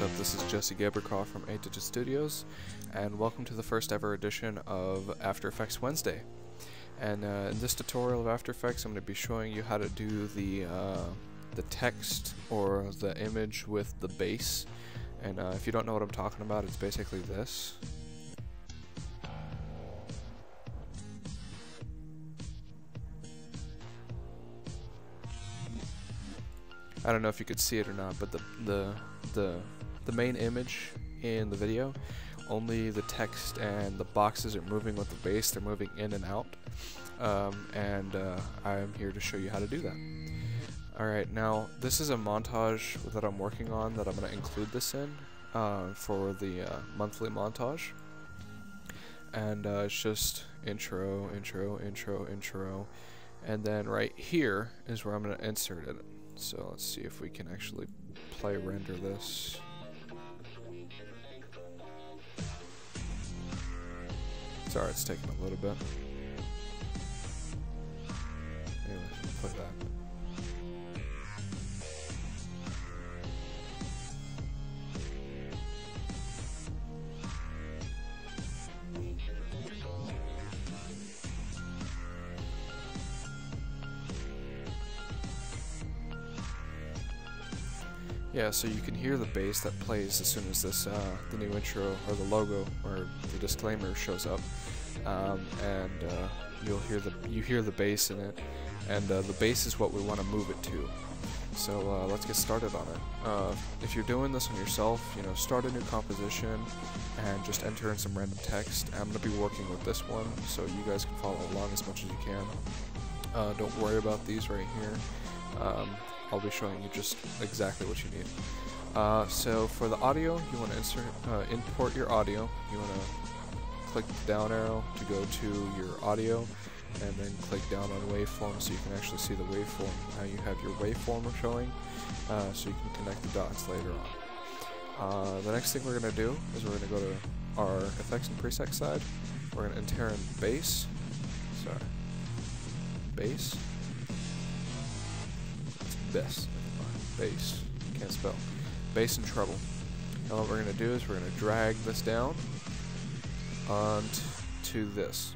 up? This is Jesse Gaberkoff from 8 Digit Studios, and welcome to the first ever edition of After Effects Wednesday. And in this tutorial of After Effects, I'm going to be showing you how to do the text or the image with the base. And if you don't know what I'm talking about, it's basically this. I don't know if you could see it or not, but the main image in the video, only the text and the boxes are moving with the base. They're moving in and out, and I'm here to show you how to do that. Alright, now this is a montage that I'm working on that I'm going to include this in for the monthly montage, and it's just intro, intro, intro, intro, and then right here is where I'm going to insert it. So let's see if we can actually play render this. Sorry, it's taking a little bit. Anyway, we'll play that. Yeah, so you can hear the bass that plays as soon as this the new intro or the logo or the disclaimer shows up, and you hear the bass in it, and the bass is what we want to move it to. So let's get started on it. If you're doing this on yourself, start a new composition and just enter in some random text. I'm going to be working with this one, so you guys can follow along as much as you can. Don't worry about these right here. I'll be showing you just exactly what you need. So for the audio, you want to import your audio. You want to click the down arrow to go to your audio, and then click down on waveform so you can actually see the waveform. Now you have your waveform showing, so you can connect the dots later on. The next thing we're going to do is we're going to go to our effects and presets side. We're going to enter in bass. Bass, can't spell. Bass and treble. Now what we're going to do is we're going to drag this down onto this.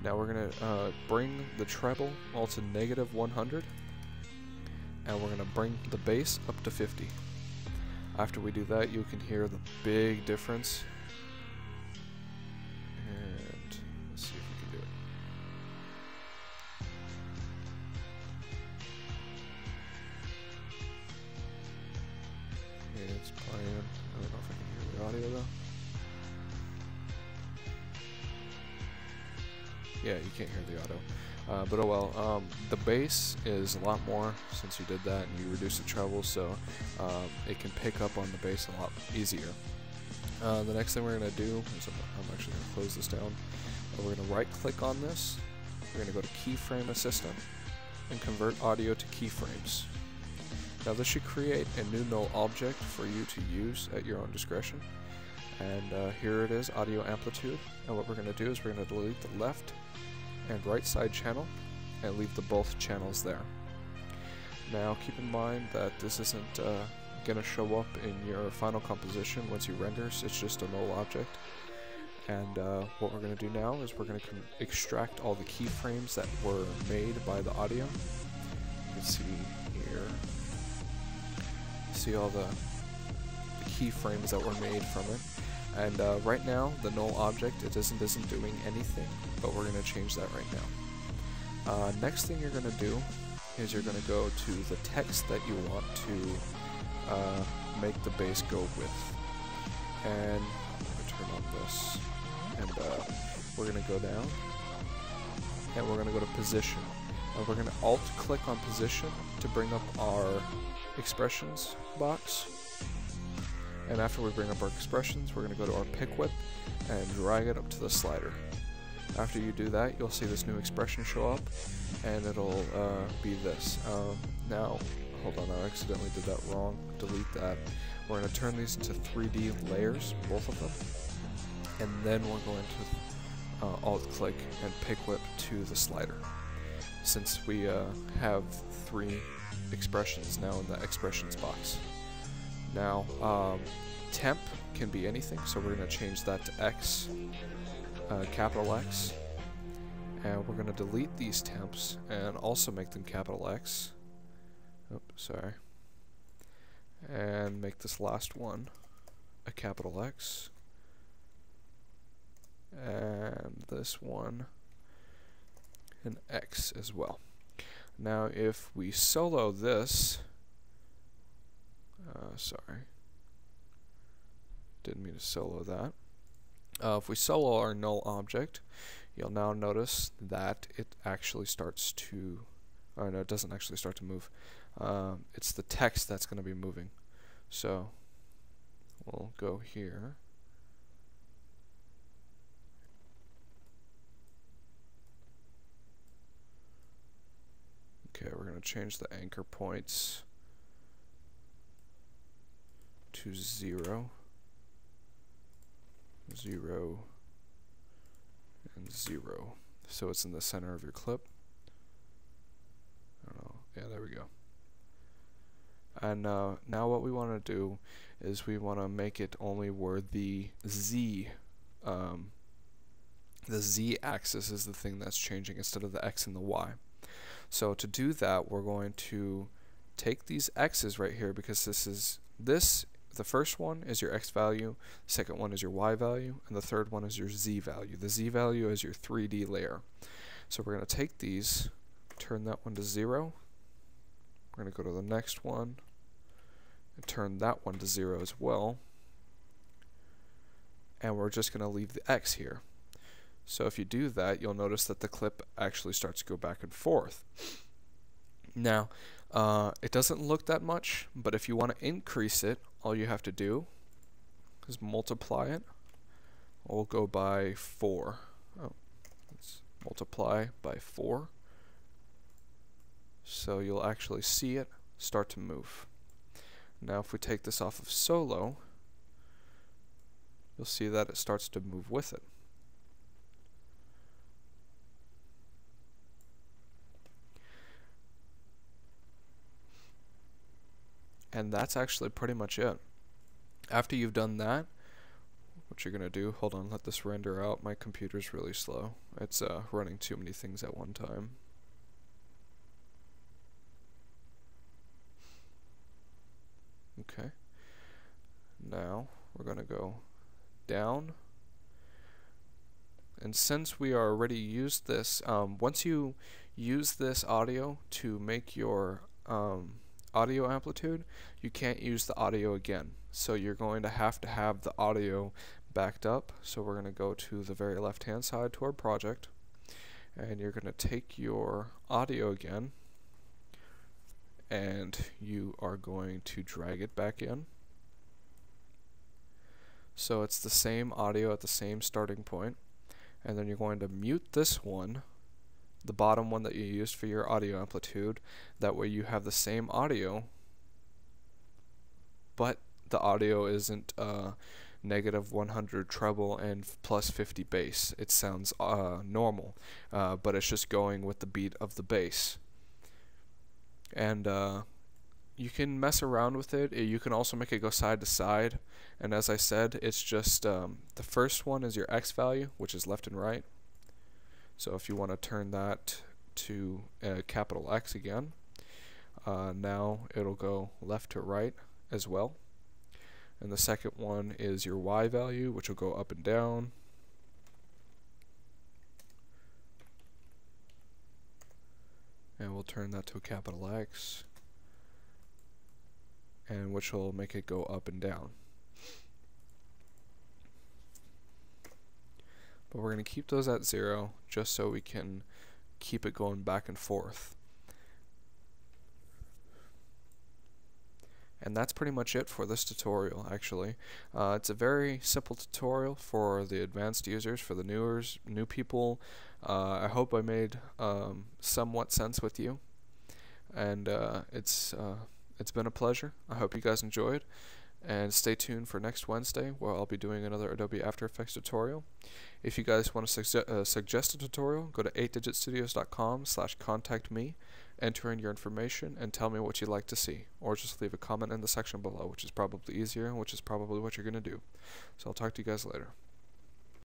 Now we're going to bring the treble all to -100, and we're going to bring the bass up to 50. After we do that, you can hear the big difference. And let's see if we can do it. It's playing. I don't know if I can hear the audio though. Yeah, you can't hear the audio. But oh well. The bass is a lot more since you did that and you reduced the treble, so it can pick up on the bass a lot easier. The next thing we're going to do is I'm actually going to close this down. We're going to right click on this. We're going to go to Keyframe Assistant and convert audio to keyframes. Now this should create a new null object for you to use at your own discretion. And here it is, audio amplitude. And what we're going to do is we're going to delete the left and right side channel and leave the both channels there. Now keep in mind that this isn't going to show up in your final composition once you render, so it's just a null object. And what we're going to do now is we're going to extract all the keyframes that were made by the audio. You can see here. See all the keyframes that were made from it, and right now the null object isn't doing anything, but we're going to change that right now. Next thing you're going to do is you're going to go to the text that you want to make the bass go with, and I'm going to turn on this, and we're going to go down, and we're going to go to position. And we're going to alt click on position to bring up our expressions box, and after we bring up our expressions, we're going to go to our pick whip and drag it up to the slider. After you do that, you'll see this new expression show up, and it'll be this. Now hold on, I accidentally did that wrong. Delete that. We're going to turn these into 3D layers, both of them, and then we're going to alt click and pick whip to the slider, since we have 3 expressions now in the expressions box. Now temp can be anything, so we're going to change that to X, capital X. And we're going to delete these temps and also make them capital X. Oops, sorry. And make this last one a capital X. And this one an X as well. Now if we solo this, sorry, didn't mean to solo that. If we solo our null object, you'll now notice that it actually starts to, oh no, it doesn't actually start to move. It's the text that's going to be moving. So we'll go here. Okay, we're going to change the anchor points to 0, 0, and 0. So it's in the center of your clip. I don't know. Yeah, there we go. And now what we want to do is we want to make it only where the Z axis is the thing that's changing instead of the X and the Y. So to do that, we're going to take these X's right here, because the first one is your X value, the second one is your Y value, and the third one is your Z value. The Z value is your 3D layer. So we're going to take these, turn that one to 0. We're going to go to the next one and turn that one to 0 as well. And we're just going to leave the X here. So if you do that, you'll notice that the clip actually starts to go back and forth. Now, it doesn't look that much, but if you want to increase it, all you have to do is multiply it. We'll go by 4. Oh, let's multiply by 4. So you'll actually see it start to move. Now if we take this off of solo, you'll see that it starts to move with it. And that's actually pretty much it. After you've done that, what you're going to do, hold on, let this render out. My computer's really slow. It's running too many things at one time. Okay. Now we're going to go down. And since we already used this, once you use this audio to make your audio amplitude, you can't use the audio again. So you're going to have the audio backed up. So we're going to go to the very left hand side to our project, and you're going to take your audio again, and you are going to drag it back in. So it's the same audio at the same starting point, and then you're going to mute this one, the bottom one that you used for your audio amplitude. That way you have the same audio, but the audio isn't negative 100 treble and plus 50 bass. It sounds normal, but it's just going with the beat of the bass. And you can mess around with it. You can also make it go side to side, and as I said, it's just the first one is your X value, which is left and right. So if you want to turn that to capital X again, now it'll go left to right as well. And the second one is your Y value, which will go up and down. And we'll turn that to a capital X, and which will make it go up and down. But we're going to keep those at 0 just so we can keep it going back and forth. And that's pretty much it for this tutorial, actually. It's a very simple tutorial for the advanced users, for the new people. I hope I made somewhat sense with you, and it's been a pleasure. I hope you guys enjoyed, and stay tuned for next Wednesday, where I'll be doing another Adobe After Effects tutorial. If you guys want to suggest a tutorial, go to 8digitstudios.com/contact me, enter in your information, and tell me what you'd like to see. Or just leave a comment in the section below, which is probably easier and which is probably what you're going to do. So I'll talk to you guys later.